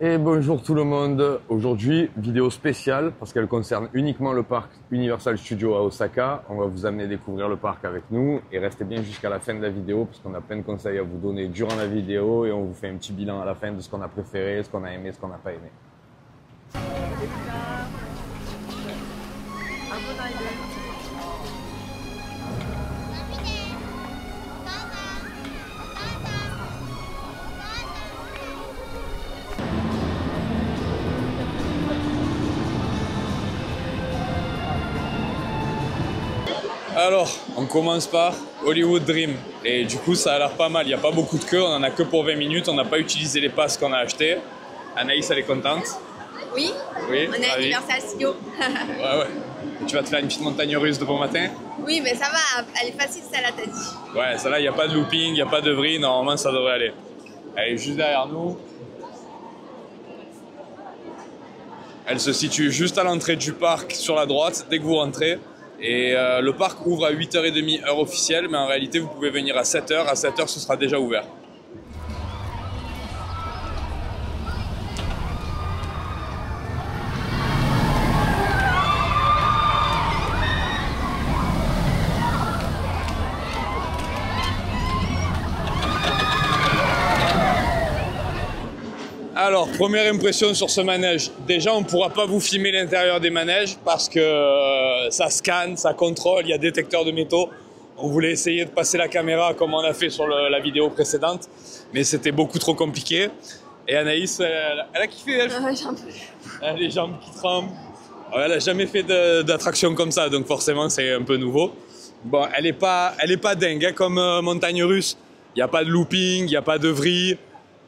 Et bonjour tout le monde, aujourd'hui vidéo spéciale parce qu'elle concerne uniquement le parc Universal Studios à Osaka. On va vous amener découvrir le parc avec nous et restez bien jusqu'à la fin de la vidéo parce qu'on a plein de conseils à vous donner durant la vidéo et on vous fait un petit bilan à la fin de ce qu'on a préféré, ce qu'on a aimé, ce qu'on n'a pas aimé. Alors, on commence par Hollywood Dream et du coup ça a l'air pas mal, il n'y a pas beaucoup de queue, on en a que pour 20 minutes, on n'a pas utilisé les passes qu'on a achetées. Anaïs elle est contente? Oui, on est à Universal Studios. Ouais. Et tu vas te faire une petite montagne russe de bon matin? Oui, mais ça va, elle est facile, ça là t'as dit. Ouais, celle-là il n'y a pas de looping, il n'y a pas de vrille, normalement ça devrait aller. Elle est juste derrière nous. Elle se situe juste à l'entrée du parc sur la droite, dès que vous rentrez. Et le parc ouvre à 8h30 heure officielle, mais en réalité vous pouvez venir à 7h, à 7h ce sera déjà ouvert. Alors, première impression sur ce manège. Déjà, on ne pourra pas vous filmer l'intérieur des manèges parce que ça scanne, ça contrôle, il y a détecteur de métaux. On voulait essayer de passer la caméra comme on a fait sur la vidéo précédente, mais c'était beaucoup trop compliqué. Et Anaïs, elle a kiffé, elle. Elle a les jambes qui tremblent. Elle n'a jamais fait d'attraction comme ça, donc forcément, c'est un peu nouveau. Bon, elle est pas dingue hein, comme montagne russe. Il n'y a pas de looping, il n'y a pas de vrille.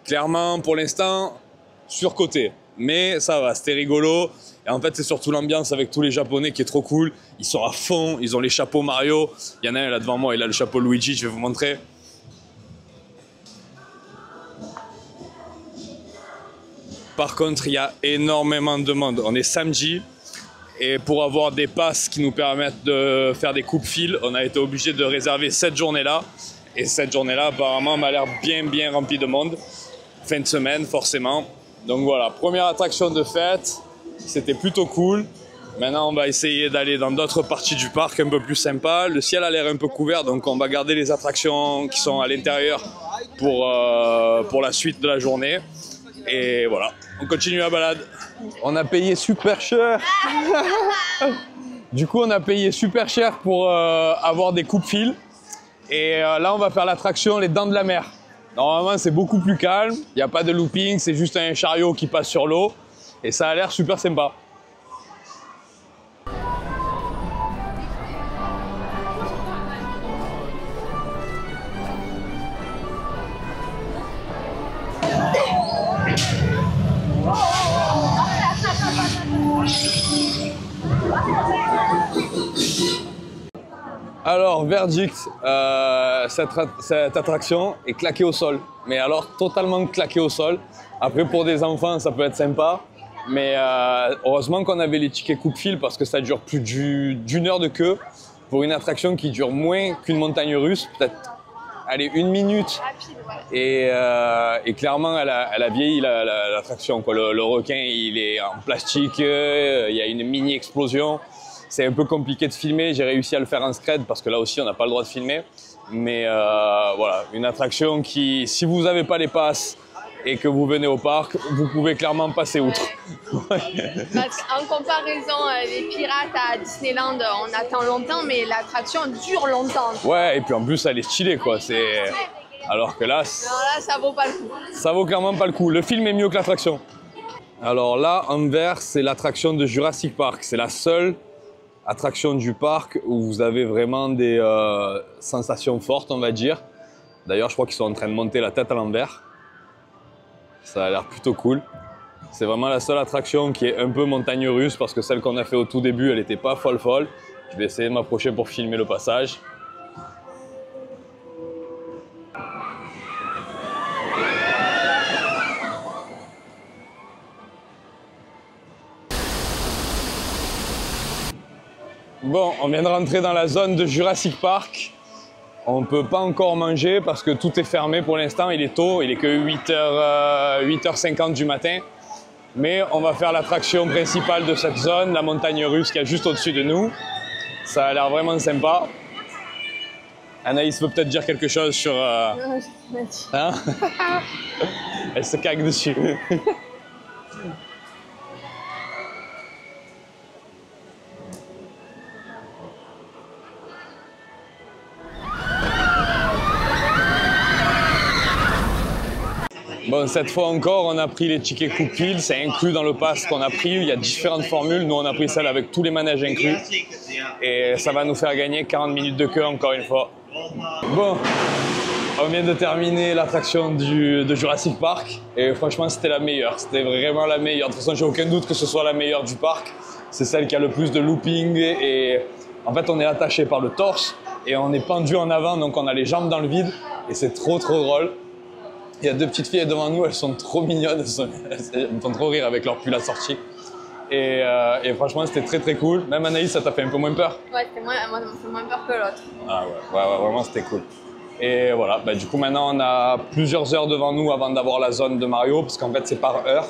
Clairement, pour l'instant, surcoté. Mais ça va, c'était rigolo. Et en fait, c'est surtout l'ambiance avec tous les Japonais qui est trop cool. Ils sont à fond, ils ont les chapeaux Mario. Il y en a un là devant moi, il a le chapeau Luigi, je vais vous montrer. Par contre, il y a énormément de monde. On est samedi. Et pour avoir des passes qui nous permettent de faire des coupes-fil, on a été obligé de réserver cette journée-là. Et cette journée-là, apparemment, m'a l'air bien remplie de monde. Fin de semaine, forcément. Donc voilà, première attraction de fête. C'était plutôt cool. Maintenant, on va essayer d'aller dans d'autres parties du parc un peu plus sympas. Le ciel a l'air un peu couvert, donc on va garder les attractions qui sont à l'intérieur pour la suite de la journée. Et voilà, on continue la balade. On a payé super cher. Du coup, on a payé super cher pour avoir des coupes-fil. Et là, on va faire l'attraction Les Dents de la Mer. Normalement, c'est beaucoup plus calme. Il n'y a pas de looping, c'est juste un chariot qui passe sur l'eau. Et ça a l'air super sympa. Alors, verdict, cette attraction est claquée au sol. Mais alors, totalement claquée au sol. Après, pour des enfants, ça peut être sympa. Mais heureusement qu'on avait les tickets coupe-fil parce que ça dure plus d'une heure de queue pour une attraction qui dure moins qu'une montagne russe. Peut-être, allez, 1 minute. Et clairement, elle a vieilli l'attraction. Le requin, il est en plastique. Il y a une mini-explosion. C'est un peu compliqué de filmer, j'ai réussi à le faire en scred parce que là aussi on n'a pas le droit de filmer. Mais voilà, une attraction qui, si vous n'avez pas les passes et que vous venez au parc, vous pouvez clairement passer outre. En comparaison, les pirates à Disneyland, on attend longtemps, mais l'attraction dure longtemps. Ouais, et puis en plus elle est stylée quoi. Alors que là, ça vaut pas le coup. Ça vaut clairement pas le coup. Le film est mieux que l'attraction. Alors là, en vert, c'est l'attraction de Jurassic Park. C'est la seule attraction du parc où vous avez vraiment des sensations fortes, on va dire. D'ailleurs, je crois qu'ils sont en train de monter la tête à l'envers. Ça a l'air plutôt cool. C'est vraiment la seule attraction qui est un peu montagne russe parce que celle qu'on a fait au tout début, elle n'était pas folle. Je vais essayer de m'approcher pour filmer le passage. Bon, on vient de rentrer dans la zone de Jurassic Park. On ne peut pas encore manger parce que tout est fermé pour l'instant, il est tôt, il est que 8h50 du matin. Mais on va faire l'attraction principale de cette zone, la montagne russe qui est juste au-dessus de nous. Ça a l'air vraiment sympa. Anaïs veut peut-être dire quelque chose sur... Non, Hein? Elle se cague dessus. Bon, cette fois encore, on a pris les tickets coupe-fil, c'est inclus dans le pass qu'on a pris. Il y a différentes formules. Nous, on a pris celle avec tous les manèges inclus. Et ça va nous faire gagner 40 minutes de queue, encore une fois. Bon, on vient de terminer l'attraction de Jurassic Park. Et franchement, c'était la meilleure. C'était vraiment la meilleure. De toute façon, j'ai aucun doute que ce soit la meilleure du parc. C'est celle qui a le plus de looping. Et en fait, on est attaché par le torse. Et on est pendu en avant, donc on a les jambes dans le vide. Et c'est trop drôle. Il y a deux petites filles devant nous, elles sont trop mignonnes, elles me font trop rire avec leur pull assorti. Et franchement, c'était très cool. Même Anaïs, ça t'a fait un peu moins peur? Ouais, moi, ça me fait moins peur que l'autre. Ah ouais, vraiment, c'était cool. Et voilà, bah, du coup, maintenant, on a plusieurs heures devant nous avant d'avoir la zone de Mario, parce qu'en fait, c'est par heure.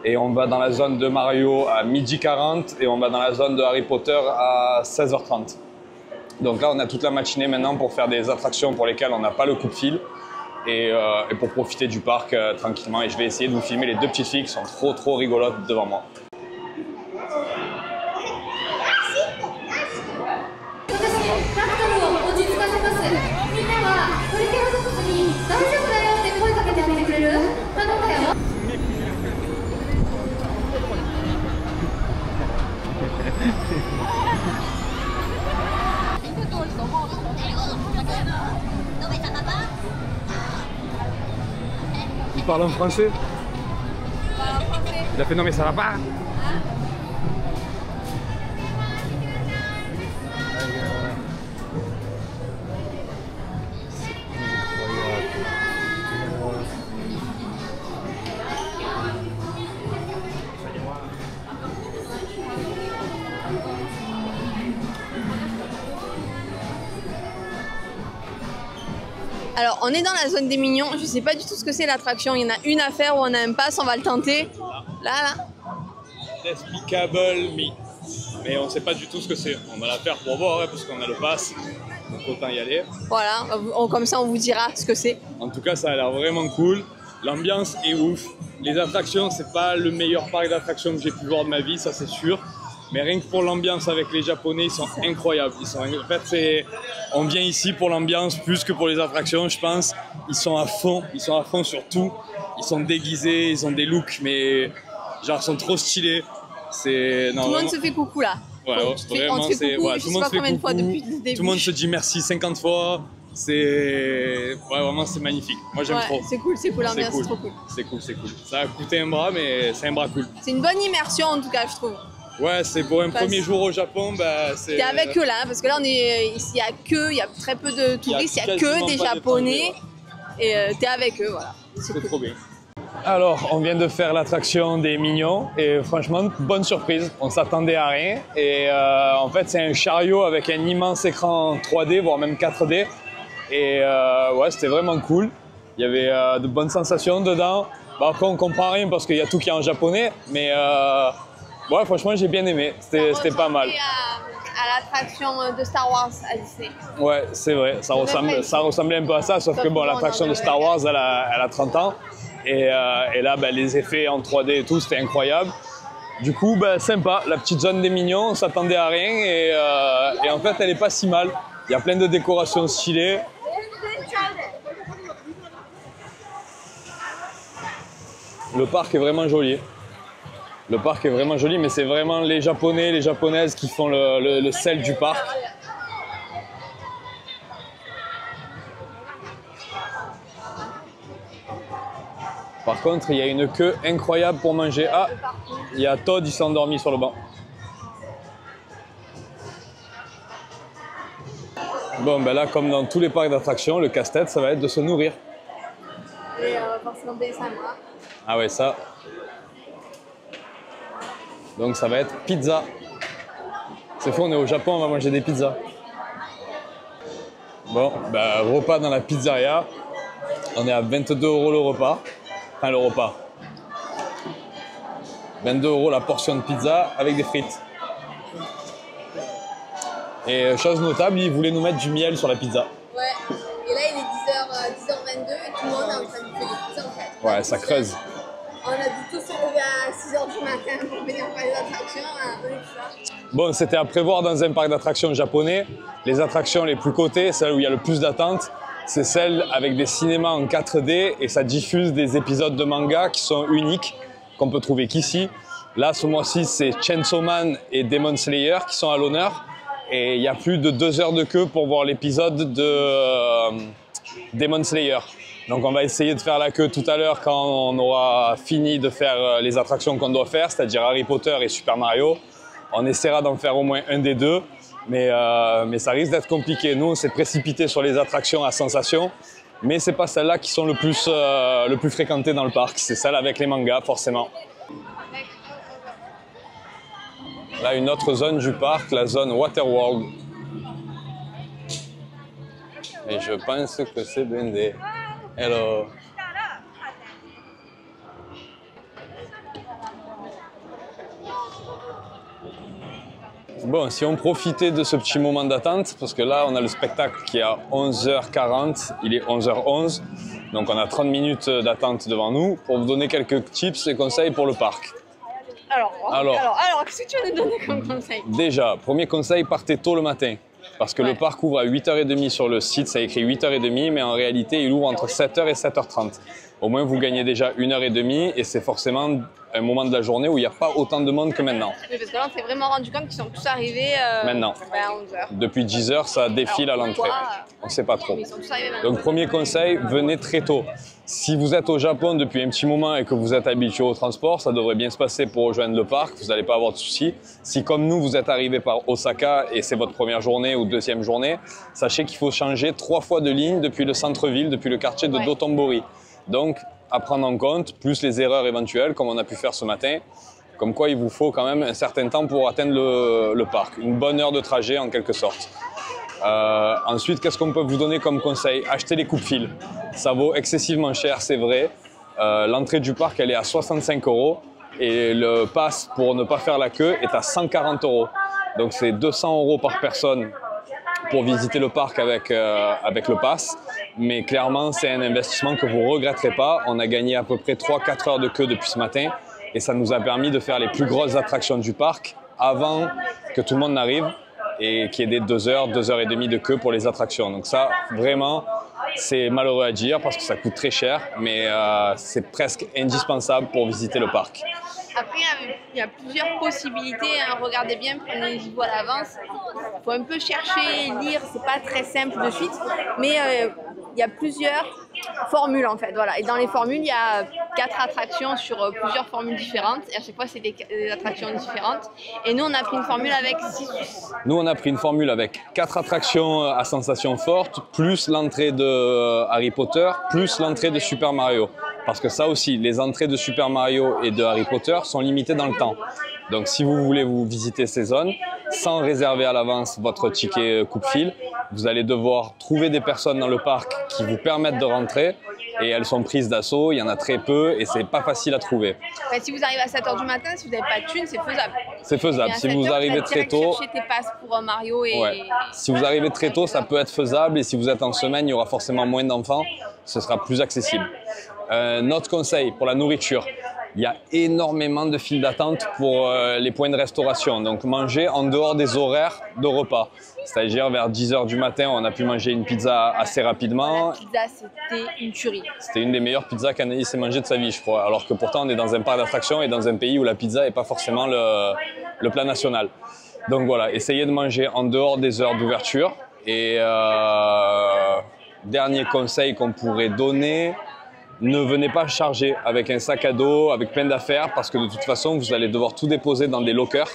Et on va dans la zone de Mario à 12h40 et on va dans la zone de Harry Potter à 16h30. Donc là, on a toute la matinée maintenant pour faire des attractions pour lesquelles on n'a pas le coupe-fil. Et pour profiter du parc tranquillement. Et je vais essayer de vous filmer les deux petites filles qui sont trop rigolotes devant moi. Il parle en français? Il a fait non mais ça va pas. Alors, on est dans la zone des mignons. Je sais pas du tout ce que c'est l'attraction. Il y en a une à faire où on a un pass, on va le tenter. Là. Despicable Me. Mais on sait pas du tout ce que c'est. On va la faire pour voir, parce qu'on a le pass. Donc autant y aller. Voilà, comme ça on vous dira ce que c'est. En tout cas, ça a l'air vraiment cool. L'ambiance est ouf. Les attractions, c'est pas le meilleur parc d'attractions que j'ai pu voir de ma vie, ça c'est sûr. Mais rien que pour l'ambiance avec les Japonais, ils sont incroyables. En fait, on vient ici pour l'ambiance plus que pour les attractions, je pense. Ils sont à fond sur tout. Ils sont déguisés, ils ont des looks, mais genre, ils sont trop stylés. Tout le monde se fait coucou là. Ouais, vraiment, c'est. Ouais, tout le monde se fait coucou. Tout le monde se dit merci 50 fois. Vraiment, c'est magnifique. Moi, j'aime trop. C'est cool, l'ambiance, c'est trop cool. C'est cool. Ça a coûté un bras, mais c'est un bras cool. C'est une bonne immersion en tout cas, je trouve. Ouais, c'est pour un premier jour au Japon, bah c'est... T'es avec eux là, parce que là on est ici, il y a très peu de touristes, il y a que des Japonais, et t'es avec eux, voilà. C'est trop bien. Alors, on vient de faire l'attraction des mignons, et franchement, bonne surprise, on s'attendait à rien. Et en fait, c'est un chariot avec un immense écran 3D, voire même 4D. Et ouais, c'était vraiment cool. Il y avait de bonnes sensations dedans. Bah, après, on comprend rien parce qu'il y a tout qui est en japonais, mais... ouais, franchement, j'ai bien aimé. C'était pas mal. À l'attraction de Star Wars à Disney. Ouais, c'est vrai. Ça ressemblait un peu à ça, sauf que bon, l'attraction de Star Wars, elle a 30 ans. Et là, bah, les effets en 3D et tout, c'était incroyable. Du coup, bah, sympa. La petite zone des mignons, on s'attendait à rien. Et en fait, elle est pas si mal. Il y a plein de décorations stylées. Le parc est vraiment joli. Le parc est vraiment joli, mais c'est vraiment les Japonais, les Japonaises qui font le sel du parc. Par contre, il y a une queue incroyable pour manger. Ah, il y a Todd, il s'est endormi sur le banc. Bon, ben là, comme dans tous les parcs d'attractions, le casse-tête, ça va être de se nourrir. Et forcément des samouras. Ah ouais, ça. Donc ça va être pizza. C'est fou, on est au Japon, on va manger des pizzas. Bon, bah, repas dans la pizzeria. On est à 22 € le repas. Enfin, le repas. 22 € la portion de pizza avec des frites. Et chose notable, ils voulaient nous mettre du miel sur la pizza. Ouais, et là il est 10h22 et tout le monde est en train de faire des pizzas en fait. Ouais, ça creuse. On a dû tous se lever à 6h du matin pour venir faire les attractions. Bon, c'était à prévoir dans un parc d'attractions japonais. Les attractions les plus cotées, celles où il y a le plus d'attentes, c'est celles avec des cinémas en 4D et ça diffuse des épisodes de manga qui sont uniques, qu'on peut trouver qu'ici. Là, ce mois-ci, c'est Chainsaw Man et Demon Slayer qui sont à l'honneur. Et il y a plus de 2 heures de queue pour voir l'épisode de Demon Slayer. Donc on va essayer de faire la queue tout à l'heure quand on aura fini de faire les attractions qu'on doit faire, c'est-à-dire Harry Potter et Super Mario. On essaiera d'en faire au moins un des deux, mais ça risque d'être compliqué. Nous, on s'est précipité sur les attractions à sensation, mais c'est pas celles-là qui sont le plus fréquentées dans le parc. C'est celles avec les mangas, forcément. Là, une autre zone du parc, la zone Waterworld. Et je pense que c'est blindé. Hello. Bon, si on profitait de ce petit moment d'attente, parce que là, on a le spectacle qui est à 11h40, il est 11h11, donc on a 30 minutes d'attente devant nous, pour vous donner quelques tips et conseils pour le parc. Alors, qu'est-ce que tu vas nous donner comme conseil? Déjà, premier conseil, partez tôt le matin. Parce que le parc ouvre à 8h30 sur le site, ça écrit 8h30, mais en réalité, il ouvre entre 7h et 7h30. Au moins, vous gagnez déjà 1h30 et c'est forcément un moment de la journée où il n'y a pas autant de monde que maintenant. Oui, parce que là, on s'est vraiment rendu compte qu'ils sont tous arrivés maintenant. À 11h. Depuis 10h, ça défile à l'entrée. On ne sait pas trop. Ils sont tous arrivés maintenant. Donc, premier conseil, venez très tôt. Si vous êtes au Japon depuis un petit moment et que vous êtes habitué au transport, ça devrait bien se passer pour rejoindre le parc. Vous n'allez pas avoir de soucis. Si, comme nous, vous êtes arrivé par Osaka et c'est votre première journée ou deuxième journée, sachez qu'il faut changer 3 fois de ligne depuis le centre-ville, depuis le quartier de Dotonbori. Donc, à prendre en compte, plus les erreurs éventuelles, comme on a pu faire ce matin. Comme quoi, il vous faut quand même un certain temps pour atteindre le parc. Une bonne heure de trajet, en quelque sorte. Ensuite, qu'est-ce qu'on peut vous donner comme conseil? Achetez les coupe-fils. Ça vaut excessivement cher, c'est vrai. L'entrée du parc, elle est à 65 € et le pass pour ne pas faire la queue est à 140 €. Donc, c'est 200 € par personne pour visiter le parc avec le pass. Mais clairement, c'est un investissement que vous ne regretterez pas. On a gagné à peu près 3-4 heures de queue depuis ce matin et ça nous a permis de faire les plus grosses attractions du parc avant que tout le monde n'arrive et qu'il y ait des 2 heures, 2 heures et demie de queue pour les attractions. Donc ça, vraiment, c'est malheureux à dire parce que ça coûte très cher, mais c'est presque indispensable pour visiter le parc. Après, il y a plusieurs possibilités. Hein. Regardez bien, prenez les vidéos à l'avance. Il faut un peu chercher, lire. C'est pas très simple de suite, mais il y a plusieurs formules en fait. Voilà. Et dans les formules, il y a 4 attractions sur plusieurs formules différentes. Et à chaque fois, c'est des attractions différentes. Et nous, on a pris une formule avec 6. Nous, on a pris une formule avec 4 attractions à sensations fortes, plus l'entrée de Harry Potter, plus l'entrée de Super Mario. Parce que ça aussi, les entrées de Super Mario et de Harry Potter sont limitées dans le temps. Donc si vous voulez vous visiter ces zones, sans réserver à l'avance votre ticket coupe-fil, vous allez devoir trouver des personnes dans le parc qui vous permettent de rentrer. Et elles sont prises d'assaut, il y en a très peu et c'est pas facile à trouver. Ouais, si vous arrivez à 7h du matin, si vous n'avez pas de thunes, c'est faisable. C'est faisable. Si vous arrivez très tôt, chercher tes passes pour Mario et... Ouais. Si vous arrivez très tôt, ça peut être faisable et si vous êtes en semaine, il y aura forcément moins d'enfants, ce sera plus accessible. Notre conseil pour la nourriture, il y a énormément de files d'attente pour les points de restauration. Donc manger en dehors des horaires de repas. C'est-à-dire vers 10h du matin, on a pu manger une pizza assez rapidement. La pizza, c'était une tuerie. C'était une des meilleures pizzas qu'Anaïs ait mangé de sa vie, je crois. Alors que pourtant, on est dans un parc d'attractions et dans un pays où la pizza n'est pas forcément le plat national. Donc voilà, essayez de manger en dehors des heures d'ouverture. Et dernier conseil qu'on pourrait donner, ne venez pas chargé avec un sac à dos, avec plein d'affaires, parce que de toute façon, vous allez devoir tout déposer dans des lockers.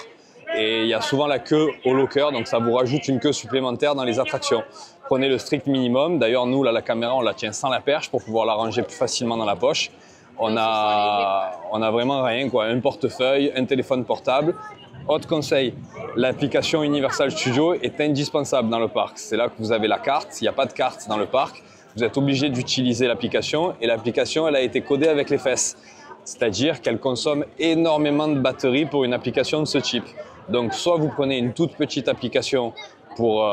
Et il y a souvent la queue au locker, donc ça vous rajoute une queue supplémentaire dans les attractions. Prenez le strict minimum. D'ailleurs, nous, là, la caméra, on la tient sans la perche pour pouvoir la ranger plus facilement dans la poche. On a vraiment rien, quoi. Un portefeuille, un téléphone portable. Autre conseil, l'application Universal Studios est indispensable dans le parc. C'est là que vous avez la carte. Il n'y a pas de carte dans le parc. Vous êtes obligé d'utiliser l'application et l'application, elle a été codée avec les fesses. c'est-à-dire qu'elle consomme énormément de batterie pour une application de ce type. Donc soit vous prenez une toute petite application pour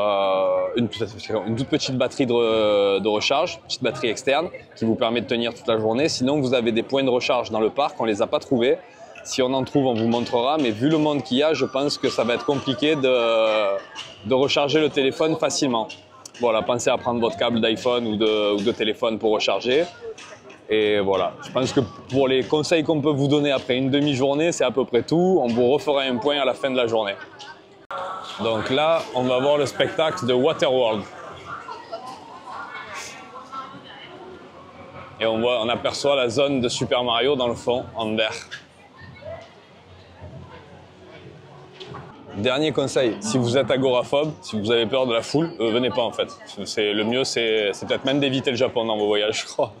une toute petite batterie de recharge, petite batterie externe qui vous permet de tenir toute la journée. Sinon, vous avez des points de recharge dans le parc, on ne les a pas trouvés. Si on en trouve, on vous montrera, mais vu le monde qu'il y a, je pense que ça va être compliqué de recharger le téléphone facilement. Voilà, pensez à prendre votre câble d'iPhone ou de téléphone pour recharger. Et voilà, je pense que pour les conseils qu'on peut vous donner après une demi-journée, c'est à peu près tout. On vous refera un point à la fin de la journée. Donc là, on va voir le spectacle de Waterworld. Et on aperçoit la zone de Super Mario dans le fond, en vert. Dernier conseil, si vous êtes agoraphobe, si vous avez peur de la foule, venez pas en fait. Le mieux, c'est peut-être même d'éviter le Japon dans vos voyages, je crois.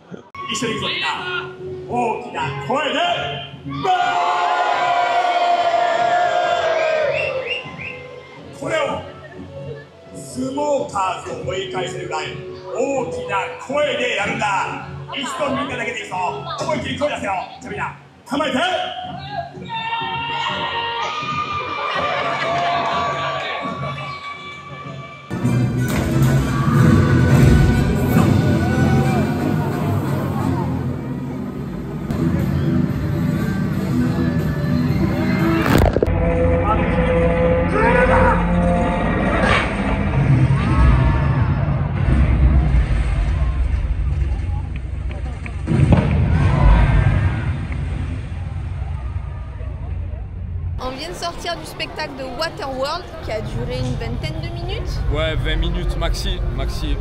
On vient de sortir du spectacle de Waterworld qui a duré une vingtaine de minutes. Ouais, 20 minutes maxi,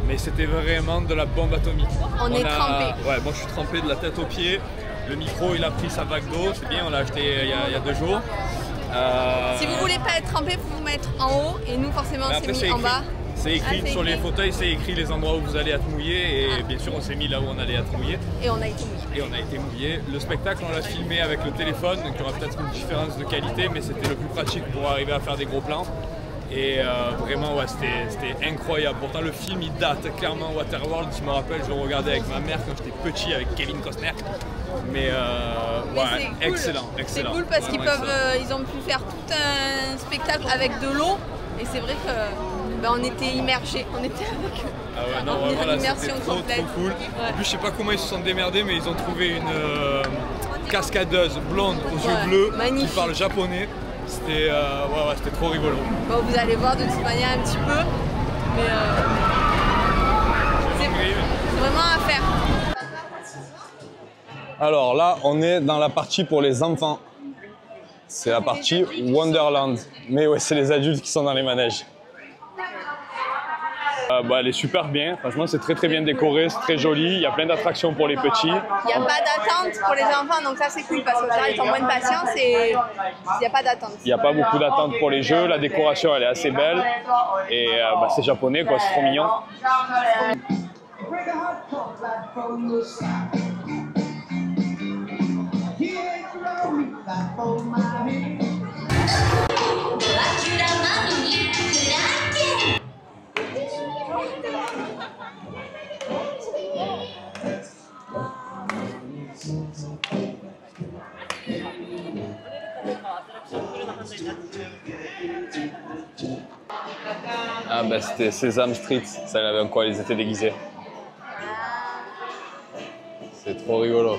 mais c'était vraiment de la bombe atomique. On est trempé. Ouais, moi je suis trempé de la tête aux pieds. Le micro il a pris sa vague d'eau, c'est bien, on l'a acheté il y a 2 jours. Si vous voulez pas être trempé, vous vous mettre en haut et nous forcément on s'est mis en bas. C'est écrit sur les fauteuils, c'est écrit les endroits où vous allez être mouillé et bien sûr on s'est mis là où on allait être mouillé. Et on a été mouillé. Et on a été mouillé. Le spectacle on l'a filmé avec le téléphone, donc il y aura peut-être une différence de qualité, mais c'était le plus pratique pour arriver à faire des gros plans. Et vraiment ouais, c'était incroyable. Pourtant le film il date clairement. Waterworld, je me rappelle, je le regardais avec ma mère quand j'étais petit avec Kevin Costner. Mais ouais, cool. excellent. C'est cool parce qu'ils ils ont pu faire tout un spectacle avec de l'eau et c'est vrai que on était immergés, on était avec eux. Ah ouais, non, voilà, immersion complète. Trop cool. Ouais. En plus, je sais pas comment ils se sont démerdés, mais ils ont trouvé une cascadeuse blonde aux yeux bleus magnifique. qui parle japonais. C'était c'était trop rigolo. Bon, vous allez voir de toute manière un petit peu, mais c'est vraiment à faire. Alors là, on est dans la partie pour les enfants. C'est la partie Wonderland. Mais ouais, c'est les adultes qui sont dans les manèges. Elle est super bien, franchement c'est très bien décoré, c'est très joli, il y a plein d'attractions pour les petits. Il n'y a pas d'attente pour les enfants, donc ça c'est cool parce que ils ont moins de patience et il n'y a pas d'attente. Il n'y a pas beaucoup d'attente pour les jeux, la décoration elle est assez belle et c'est japonais quoi, c'est trop mignon. Ah c'était Sesame Street, ça avait en quoi ils étaient déguisés. C'est trop rigolo.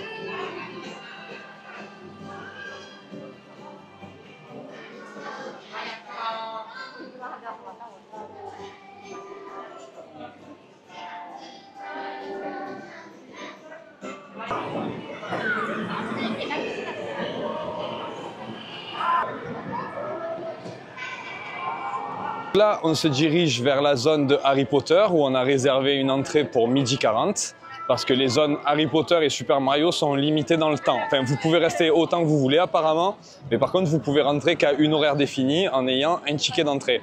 Là, on se dirige vers la zone de Harry Potter où on a réservé une entrée pour 12h40 parce que les zones Harry Potter et Super Mario sont limitées dans le temps. Enfin, vous pouvez rester autant que vous voulez apparemment, mais par contre, vous pouvez rentrer qu'à une horaire définie en ayant un ticket d'entrée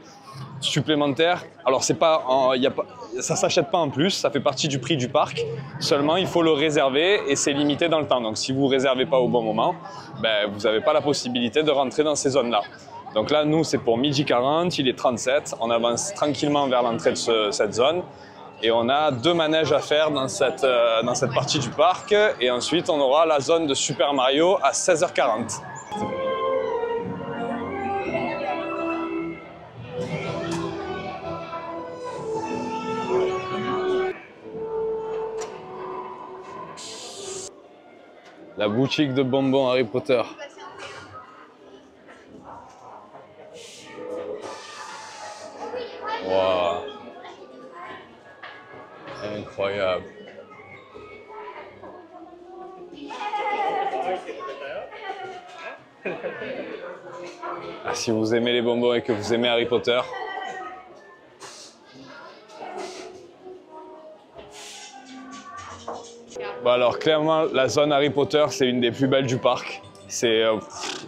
supplémentaire. Alors, ça s'achète pas en plus, ça fait partie du prix du parc. Seulement, il faut le réserver et c'est limité dans le temps. Donc, si vous ne réservez pas au bon moment, vous n'avez pas la possibilité de rentrer dans ces zones-là. Donc là, nous, c'est pour 12h40, il est 37. On avance tranquillement vers l'entrée de cette zone. Et on a 2 manèges à faire dans cette partie du parc. Et ensuite, on aura la zone de Super Mario à 16h40. La boutique de bonbons Harry Potter. Wow. Incroyable. Ah, si vous aimez les bonbons et que vous aimez Harry Potter, bon alors clairement la zone Harry Potter c'est une des plus belles du parc. C'est,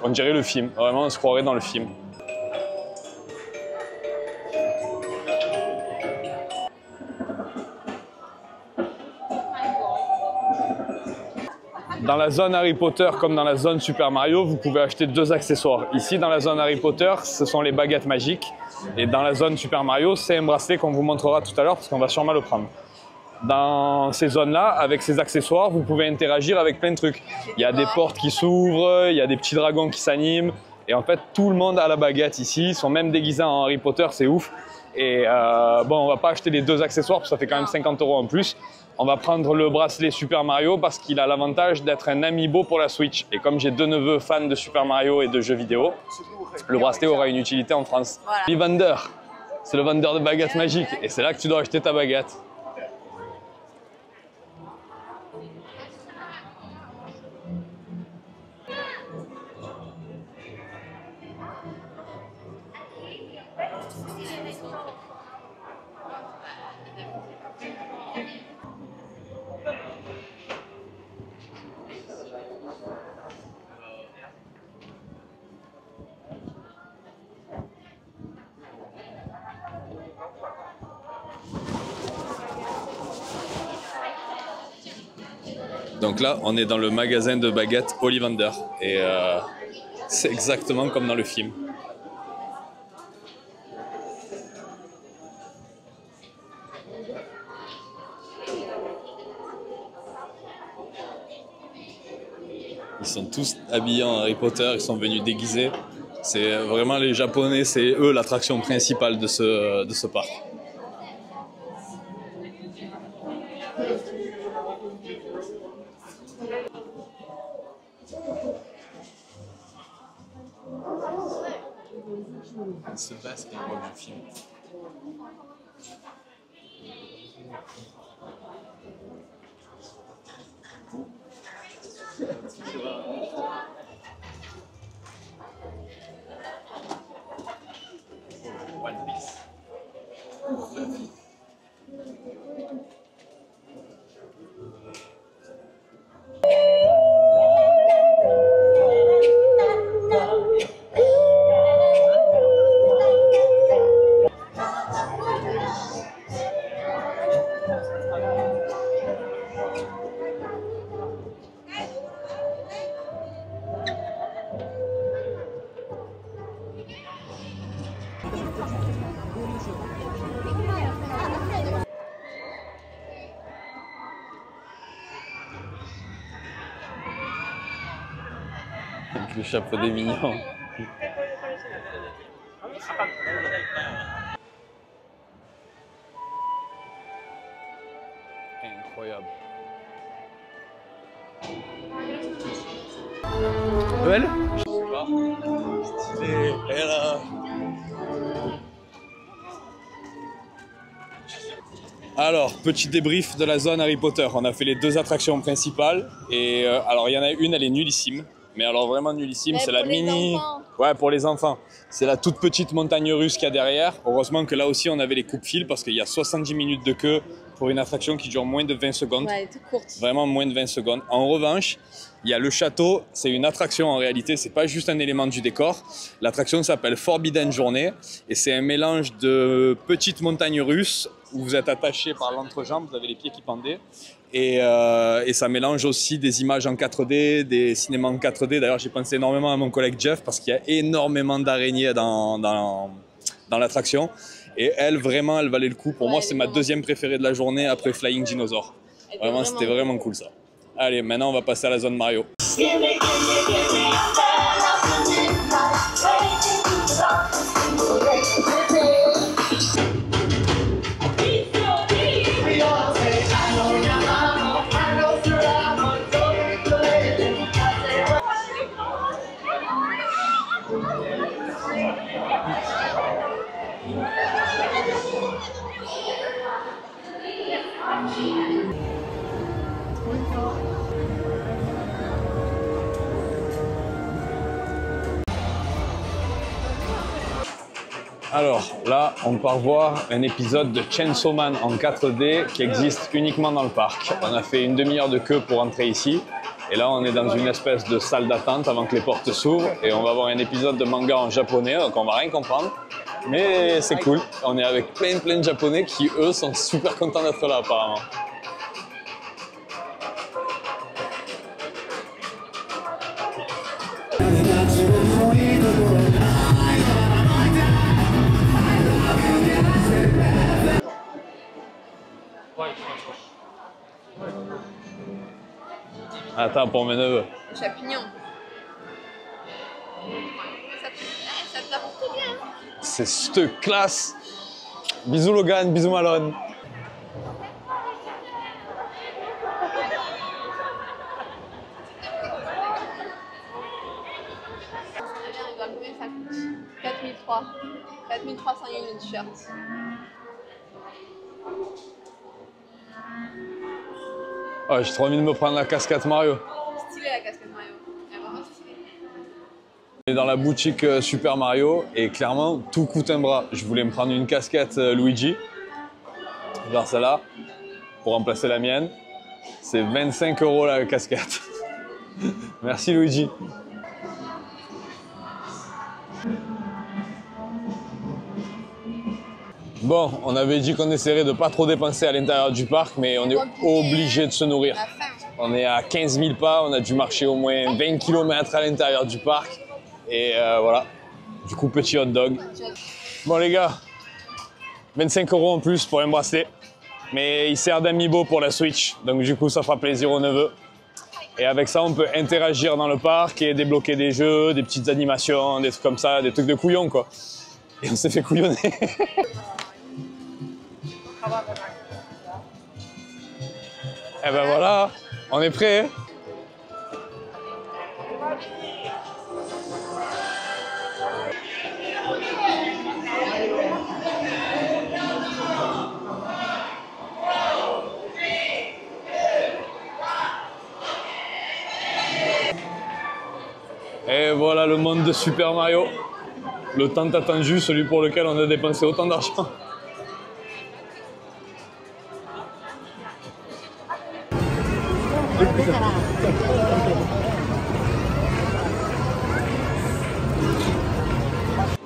on dirait le film, vraiment on se croirait dans le film. Dans la zone Harry Potter comme dans la zone Super Mario, vous pouvez acheter 2 accessoires. Ici dans la zone Harry Potter, ce sont les baguettes magiques. Et dans la zone Super Mario, c'est un bracelet qu'on vous montrera tout à l'heure parce qu'on va sûrement le prendre. Dans ces zones-là, avec ces accessoires, vous pouvez interagir avec plein de trucs. Il y a des portes qui s'ouvrent, il y a des petits dragons qui s'animent. Et en fait, tout le monde a la baguette ici. Ils sont même déguisés en Harry Potter, c'est ouf. Et bon, on va pas acheter les 2 accessoires parce que ça fait quand même 50 € en plus. On va prendre le bracelet Super Mario parce qu'il a l'avantage d'être un amiibo pour la Switch. Et comme j'ai 2 neveux fans de Super Mario et de jeux vidéo, le bracelet aura une utilité en France. Voilà. Ollivander, c'est le vendeur de baguettes magiques. Et c'est là que tu dois acheter ta baguette. Donc là, on est dans le magasin de baguettes Ollivander. Et c'est exactement comme dans le film. Ils sont tous habillés en Harry Potter, ils sont venus déguisés. C'est vraiment les Japonais, c'est eux l'attraction principale de ce parc. Il se passe et moi je filme. One Piece. Avec le chapeau des mignons. Incroyable. Elle? Je sais pas. Stylé. Elle est là. Alors, petit débrief de la zone Harry Potter. On a fait les 2 attractions principales. Et alors, il y en a une, elle est nullissime. Mais alors vraiment nullissime, c'est la mini... Ouais, pour les enfants. C'est la toute petite montagne russe qu'il y a derrière. Heureusement que là aussi, on avait les coupes-fils parce qu'il y a 70 minutes de queue pour une attraction qui dure moins de 20 secondes. Ouais, toute courte. Vraiment moins de 20 secondes. En revanche, il y a le château. C'est une attraction en réalité, c'est pas juste un élément du décor. L'attraction s'appelle Forbidden Journey et c'est un mélange de petites montagnes russes où vous êtes attaché par l'entrejambe, vous avez les pieds qui pendaient. Et ça mélange aussi des images en 4D, des cinémas en 4D. D'ailleurs, j'ai pensé énormément à mon collègue Jeff parce qu'il y a énormément d'araignées dans l'attraction. Et elle, vraiment, elle valait le coup. Pour Ouais, moi, c'est ma vraiment. deuxième préférée de la journée après Flying Dinosaur. Vraiment, c'était vraiment cool ça. Allez, maintenant, on va passer à la zone Mario. Alors là, on part voir un épisode de Chainsaw Man en 4D qui existe uniquement dans le parc. On a fait une demi-heure de queue pour entrer ici. Et là, on est dans une espèce de salle d'attente avant que les portes s'ouvrent. Et on va voir un épisode de manga en japonais, donc on va rien comprendre. Mais c'est cool. On est avec plein de japonais qui, eux, sont super contents d'être là apparemment. Attends, pour mes neveux. Champignon. Ça te va plutôt bien. C'est cette classe. Bisous Logan, bisous Malone. Allez, combien ça coûte 4003. 4300 yens le t-shirt. Oh, j'ai trop envie de me prendre la casquette Mario. Stylé la casquette Mario. Elle est vraiment stylée. On est dans la boutique Super Mario et clairement tout coûte un bras. Je voulais me prendre une casquette Luigi, genre celle-là, pour remplacer la mienne. C'est 25 € la casquette. Merci Luigi. Bon, on avait dit qu'on essaierait de pas trop dépenser à l'intérieur du parc, mais on est obligé de se nourrir. La fin. On est à 15 000 pas, on a dû marcher au moins 20 km à l'intérieur du parc. Et voilà, du coup petit hot dog. Bon les gars, 25 € en plus pour un bracelet. Mais il sert d'amiibo pour la Switch, donc du coup ça fera plaisir aux neveux. Et avec ça on peut interagir dans le parc et débloquer des jeux, des petites animations, des trucs comme ça, des trucs de couillons quoi. Et on s'est fait couillonner. Et ben voilà, on est prêt. Et voilà le monde de Super Mario. Le tant attendu, celui pour lequel on a dépensé autant d'argent.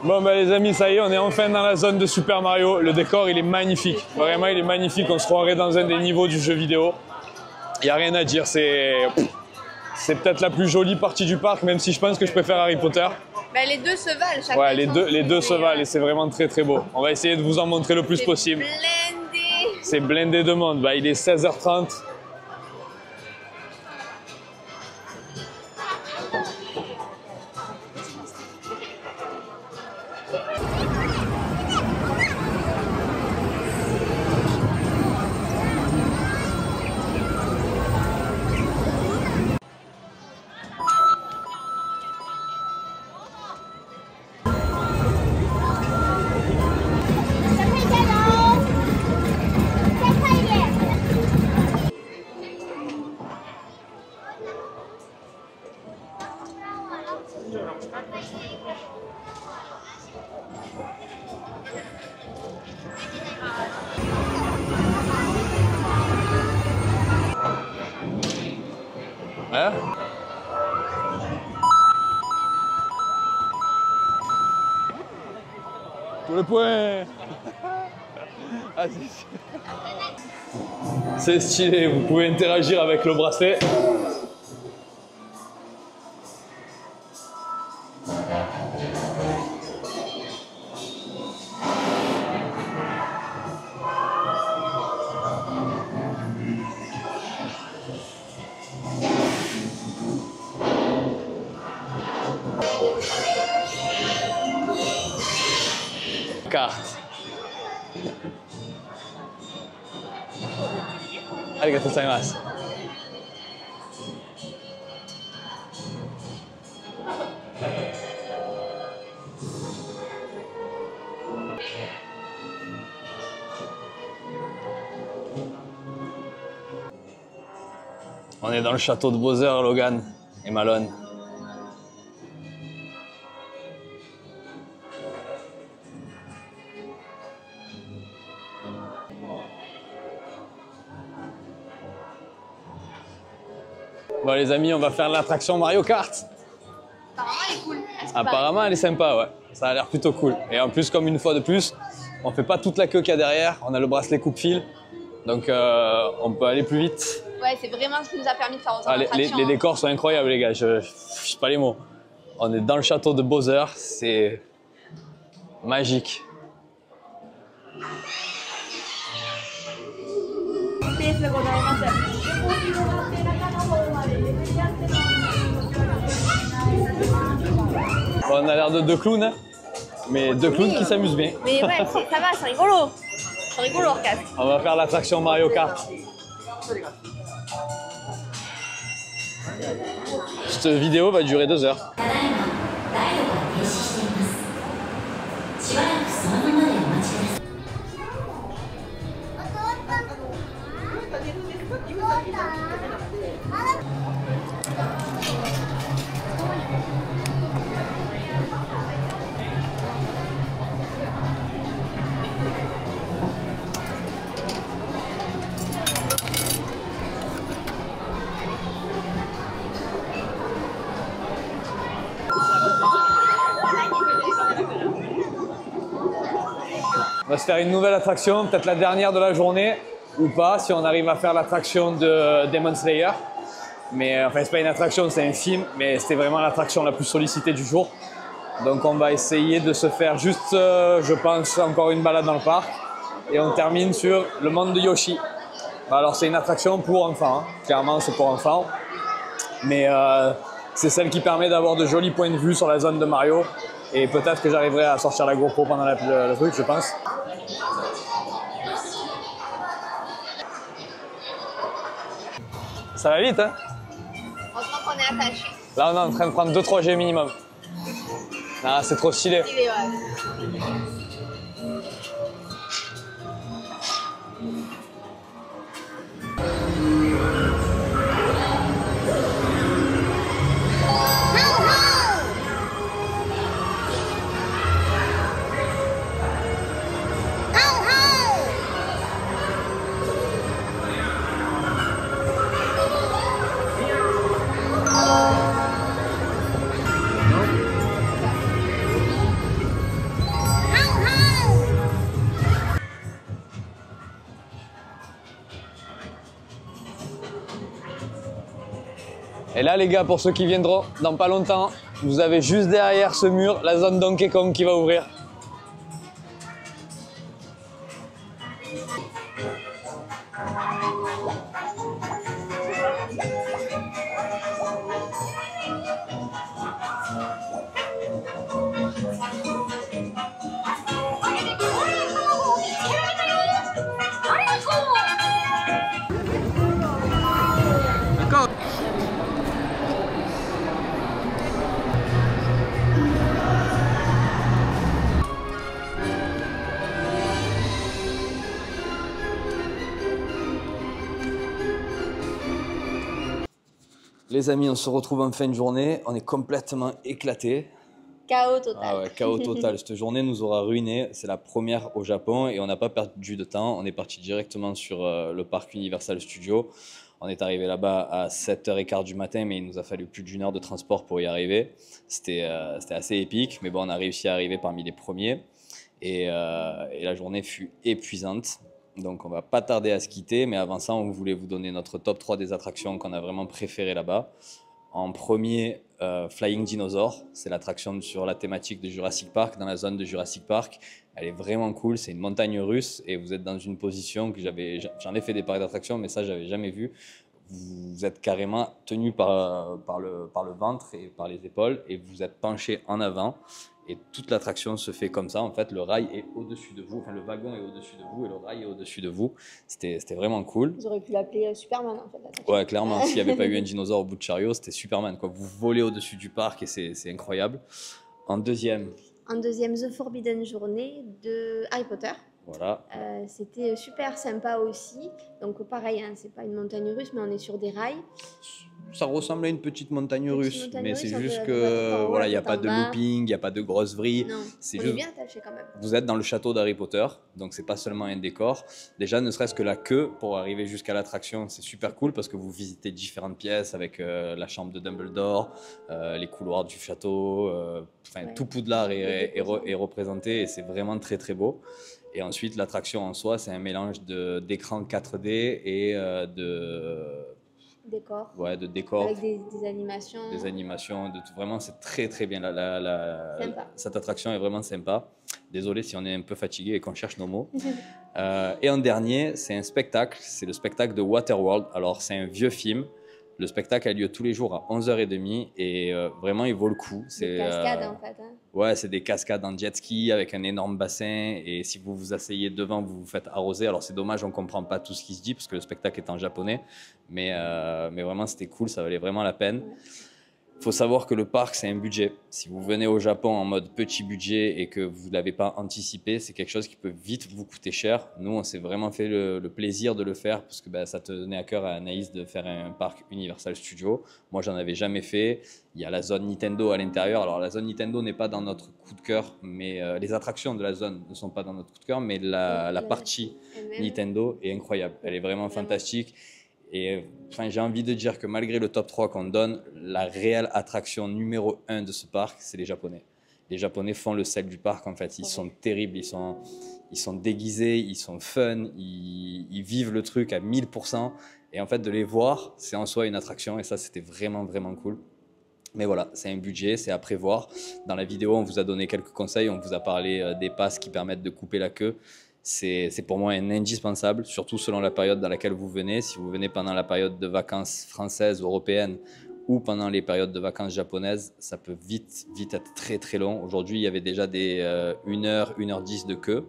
Bon bah les amis, ça y est, on est enfin dans la zone de Super Mario. Le décor il est magnifique, vraiment il est magnifique, on se croirait dans un des niveaux du jeu vidéo. Il n'y a rien à dire, c'est peut-être la plus jolie partie du parc, même si je pense que je préfère Harry Potter. Ben, les deux se valent. Chacun Ouais, les deux son se style, valent et c'est vraiment très beau. On va essayer de vous en montrer le plus possible. Blindé. C'est blindé de monde, bah, il est 16h30. Hein? Pour le point. Ah, c'est stylé, vous pouvez interagir avec le bracelet. Carte. Arigatou gozaimasu. On est dans le château de Bowser, Logan et Malone. Bon les amis, on va faire l'attraction Mario Kart. Apparemment, elle est cool. Apparemment, elle est sympa, ouais. Ça a l'air plutôt cool. Et en plus, comme une fois de plus, on fait pas toute la queue qu'il y a derrière. On a le bracelet coupe-fil, donc on peut aller plus vite. Ouais, c'est vraiment ce qui nous a permis de faire autant d'attractions. Les décors sont incroyables, les gars. Je sais pas les mots. On est dans le château de Bowser. C'est magique. Bon, on a l'air de deux clowns, hein, mais deux clowns qui s'amusent bien. Mais ouais, ça va, c'est rigolo. C'est rigolo, leur casque. On va faire l'attraction Mario Kart. Cette vidéo va durer 2 heures. On va se faire une nouvelle attraction, peut-être la dernière de la journée, ou pas, si on arrive à faire l'attraction de Demon Slayer. Mais enfin, c'est pas une attraction, c'est un film, mais c'était vraiment l'attraction la plus sollicitée du jour. Donc on va essayer de se faire juste, je pense, encore une balade dans le parc. Et on termine sur le monde de Yoshi. Alors c'est une attraction pour enfants, hein. Clairement c'est pour enfants. Mais c'est celle qui permet d'avoir de jolis points de vue sur la zone de Mario. Et peut-être que j'arriverai à sortir la GoPro pendant le truc, je pense. Ça va vite, hein? Heureusement qu'on est attaché. Là, on est en train de prendre 2-3 G minimum. Ah, c'est trop stylé. Stylé, ouais. Et là, les gars, pour ceux qui viendront dans pas longtemps, vous avez juste derrière ce mur la zone Donkey Kong qui va ouvrir. Les amis, on se retrouve en fin de journée, on est complètement éclatés. Chaos total. Ah ouais, chaos total. Cette journée nous aura ruiné. C'est la première au Japon et on n'a pas perdu de temps. On est parti directement sur le parc Universal Studios. On est arrivé là-bas à 7h15 du matin, mais il nous a fallu plus d'1 heure de transport pour y arriver. C'était assez épique, mais bon, on a réussi à arriver parmi les premiers. Et la journée fut épuisante. Donc on va pas tarder à se quitter, mais avant ça, on voulait vous donner notre top 3 des attractions qu'on a vraiment préférées là-bas. En premier, Flying Dinosaur, c'est l'attraction sur la thématique de Jurassic Park, dans la zone de Jurassic Park. Elle est vraiment cool, c'est une montagne russe et vous êtes dans une position que j'en ai fait des parcs d'attractions, mais ça, j'avais jamais vu. Vous êtes carrément tenu par le ventre et par les épaules et vous êtes penché en avant. Et toute l'attraction se fait comme ça. En fait, le rail est au-dessus de vous, enfin le wagon est au-dessus de vous et le rail est au-dessus de vous. C'était vraiment cool. Ils auraient pu l'appeler Superman en fait. L'attraction. Ouais, clairement, s'il n'y avait pas eu un dinosaure au bout de chariot, c'était Superman, quoi. Vous volez au-dessus du parc et c'est incroyable. En deuxième, The Forbidden Journey de Harry Potter. voilà. C'était super sympa aussi. Donc pareil, hein, c'est pas une montagne russe, mais on est sur des rails. Ça ressemble à une petite montagne russe, mais c'est juste on que voilà, il n'y a pas de bas. looping, il n'y a pas de grosses vrilles. Non, C'est on juste est bien attaché quand même. vous êtes dans le château d'Harry Potter, donc c'est pas seulement un décor. Déjà, ne serait-ce que la queue pour arriver jusqu'à l'attraction, c'est super cool parce que vous visitez différentes pièces avec la chambre de Dumbledore, les couloirs du château, Ouais. tout Poudlard est représenté et c'est vraiment très très beau. Et ensuite, l'attraction en soi, c'est un mélange d'écran 4D et Décor. ouais, de décors. Avec des animations. Des animations, vraiment c'est très très bien. Sympa. Cette attraction est vraiment sympa. Désolé si on est un peu fatigué et qu'on cherche nos mots. Et en dernier, c'est un spectacle, c'est le spectacle de Waterworld. Alors c'est un vieux film. Le spectacle a lieu tous les jours à 11h30 et vraiment il vaut le coup. Des cascades en fait. Hein. Ouais, c'est des cascades en jet ski avec un énorme bassin et si vous vous asseyez devant, vous vous faites arroser. Alors c'est dommage, on comprend pas tout ce qui se dit parce que le spectacle est en japonais, mais vraiment c'était cool, ça valait vraiment la peine. Il faut savoir que le parc, c'est un budget. Si vous venez au Japon en mode petit budget et que vous ne l'avez pas anticipé, c'est quelque chose qui peut vite vous coûter cher. Nous, on s'est vraiment fait le plaisir de le faire parce que ça tenait à cœur à Anaïs de faire un parc Universal Studios. Moi, j'en avais jamais fait. Il y a la zone Nintendo à l'intérieur. Alors, la zone Nintendo n'est pas dans notre coup de cœur, mais les attractions de la zone ne sont pas dans notre coup de cœur, mais la partie Nintendo est incroyable. Elle est vraiment fantastique. Et j'ai envie de dire que malgré le top 3 qu'on donne, la réelle attraction numéro 1 de ce parc, c'est les Japonais. Les Japonais font le sel du parc, en fait. Ils sont terribles, ils sont déguisés, ils sont fun, ils vivent le truc à 1000%. Et en fait, de les voir, c'est en soi une attraction. Et ça, c'était vraiment, vraiment cool. Mais voilà, c'est un budget, c'est à prévoir. Dans la vidéo, on vous a donné quelques conseils. On vous a parlé des passes qui permettent de couper la queue. C'est pour moi un indispensable, surtout selon la période dans laquelle vous venez. Si vous venez pendant la période de vacances françaises, européennes ou pendant les périodes de vacances japonaises, ça peut vite être très très long. Aujourd'hui, il y avait déjà des 1h, 1h10 de queue.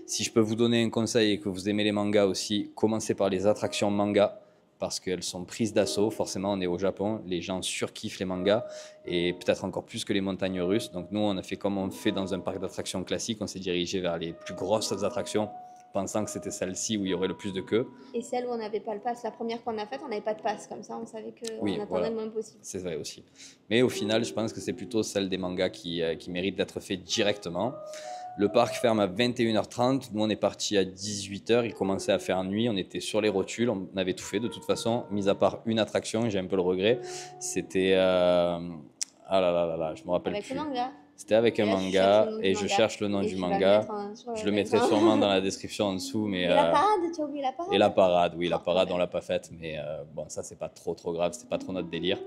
Si je peux vous donner un conseil et que vous aimez les mangas aussi, commencez par les attractions manga parce qu'elles sont prises d'assaut. Forcément, on est au Japon, les gens surkiffent les mangas et peut-être encore plus que les montagnes russes. Donc nous, on a fait comme on fait dans un parc d'attractions classique, on s'est dirigé vers les plus grosses attractions, pensant que c'était celle-ci où il y aurait le plus de queue. Et celle où on n'avait pas le pass, la première qu'on a faite, on n'avait pas de pass, comme ça on savait qu'on attendait le moins possible. C'est vrai aussi. Mais au final, je pense que c'est plutôt celle des mangas qui mérite d'être fait directement. Le parc ferme à 21h30, nous on est parti à 18h, il commençait à faire nuit, on était sur les rotules, on avait tout fait de toute façon, mis à part une attraction, j'ai un peu le regret, c'était... ah là là, je me rappelle plus. Avec le manga. C'était avec un manga et je cherche le nom du manga. Je le mettrai sûrement dans la description en dessous. Mais, et la parade, tu as oublié la parade? Et la parade, oui, la parade on l'a pas faite, mais bon, ça c'est pas trop grave, c'était pas trop notre délire.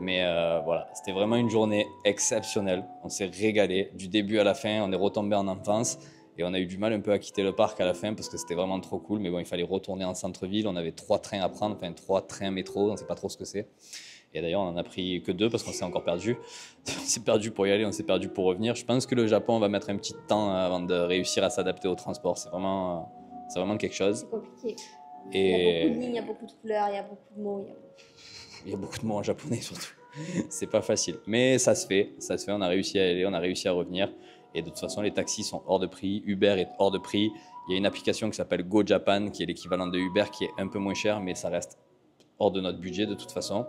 Mais voilà, c'était vraiment une journée exceptionnelle. On s'est régalé du début à la fin, on est retombé en enfance et on a eu du mal un peu à quitter le parc à la fin parce que c'était vraiment trop cool. Mais bon, il fallait retourner en centre-ville, on avait 3 trains à prendre, enfin 3 trains métro, on sait pas trop ce que c'est. Et d'ailleurs, on en a pris que 2 parce qu'on s'est encore perdu. On s'est perdu pour y aller, on s'est perdu pour revenir. Je pense que le Japon va mettre un petit temps avant de réussir à s'adapter au transport. C'est vraiment quelque chose. C'est compliqué. Et... il y a beaucoup de lignes, il y a beaucoup de couleurs, il y a beaucoup de mots. Il y a beaucoup de mots en japonais surtout. C'est pas facile. Mais ça se fait, on a réussi à y aller, on a réussi à revenir. Et de toute façon, les taxis sont hors de prix, Uber est hors de prix. Il y a une application qui s'appelle Go Japan, qui est l'équivalent de Uber, qui est un peu moins cher, mais ça reste hors de notre budget de toute façon.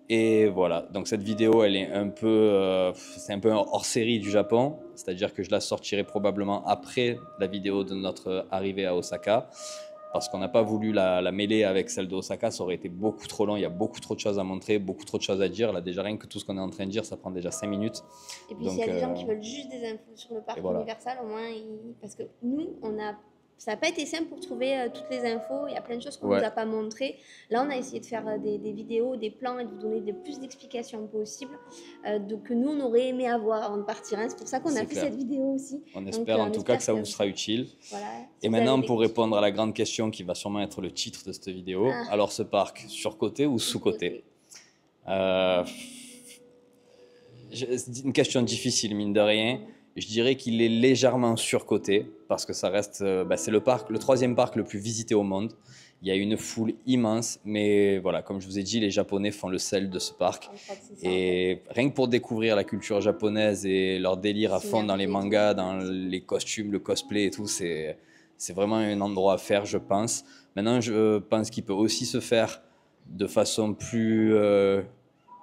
Et voilà, donc cette vidéo, elle est un peu, c'est un peu un hors-série du Japon, c'est-à-dire que je la sortirai probablement après la vidéo de notre arrivée à Osaka, parce qu'on n'a pas voulu la mêler avec celle d'Osaka, ça aurait été beaucoup trop long, il y a beaucoup trop de choses à montrer, beaucoup trop de choses à dire. Là déjà, rien que tout ce qu'on est en train de dire, ça prend déjà 5 minutes. Et puis s'il y a des gens qui veulent juste des infos sur le parc Universal, au moins, parce que nous, ça n'a pas été simple pour trouver toutes les infos. Il y a plein de choses qu'on ne nous a pas montrées. Là, on a essayé de faire des vidéos, des plans et de vous donner plus d'explications possibles que nous, on aurait aimé avoir avant de partir. Hein. C'est pour ça qu'on a fait cette vidéo aussi. On espère en tout cas que ça vous sera utile. Voilà, et maintenant, pour répondre à la grande question qui va sûrement être le titre de cette vidéo, alors ce parc, surcoté ou sous-coté? C'est une question difficile, mine de rien. Je dirais qu'il est légèrement surcoté parce que ça reste, c'est le parc, le troisième parc le plus visité au monde. Il y a une foule immense, mais voilà, comme je vous ai dit, les Japonais font le sel de ce parc. Et rien que pour découvrir la culture japonaise et leur délire à fond dans les mangas, dans les costumes, le cosplay et tout, c'est vraiment un endroit à faire, je pense. Maintenant, je pense qu'il peut aussi se faire de façon plus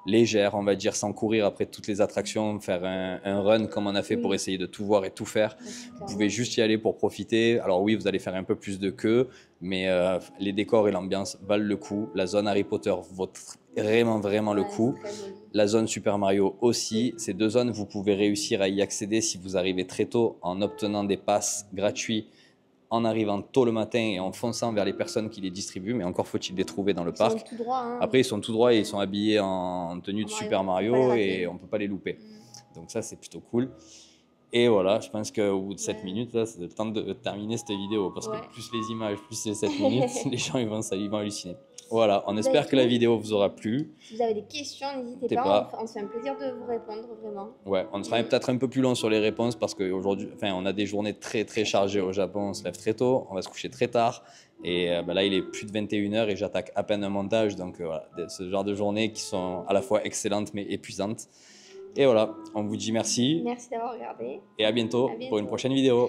légère, on va dire, sans courir après toutes les attractions, faire un run comme on a fait pour essayer de tout voir et tout faire. Vous pouvez juste y aller pour profiter. Alors oui, vous allez faire un peu plus de queue, mais les décors et l'ambiance valent le coup. La zone Harry Potter vaut vraiment le coup. La zone Super Mario aussi. Ces deux zones, vous pouvez réussir à y accéder si vous arrivez très tôt en obtenant des passes gratuits, en arrivant tôt le matin et en fonçant vers les personnes qui les distribuent, mais encore faut-il les trouver dans le parc. Ils sont tout droit, hein. Après, ils sont tout droits et ils sont habillés en tenue de Super Mario et on ne peut pas les louper. Donc ça, c'est plutôt cool. Et voilà, je pense qu'au bout de 7 minutes, là, c'est le temps de terminer cette vidéo parce que plus les images, plus les 7 minutes, les gens ils vont halluciner. Voilà, on espère que la vidéo vous aura plu. Si vous avez des questions, n'hésitez pas. On se fait un plaisir de vous répondre, vraiment. Ouais, on sera peut-être un peu plus long sur les réponses parce qu'aujourd'hui, on a des journées très chargées au Japon. On se lève très tôt, on va se coucher très tard. Et là, il est plus de 21h et j'attaque à peine un montage. Donc voilà, ce genre de journées qui sont à la fois excellentes mais épuisantes. Et voilà, on vous dit merci. Merci d'avoir regardé. Et à bientôt pour une prochaine vidéo.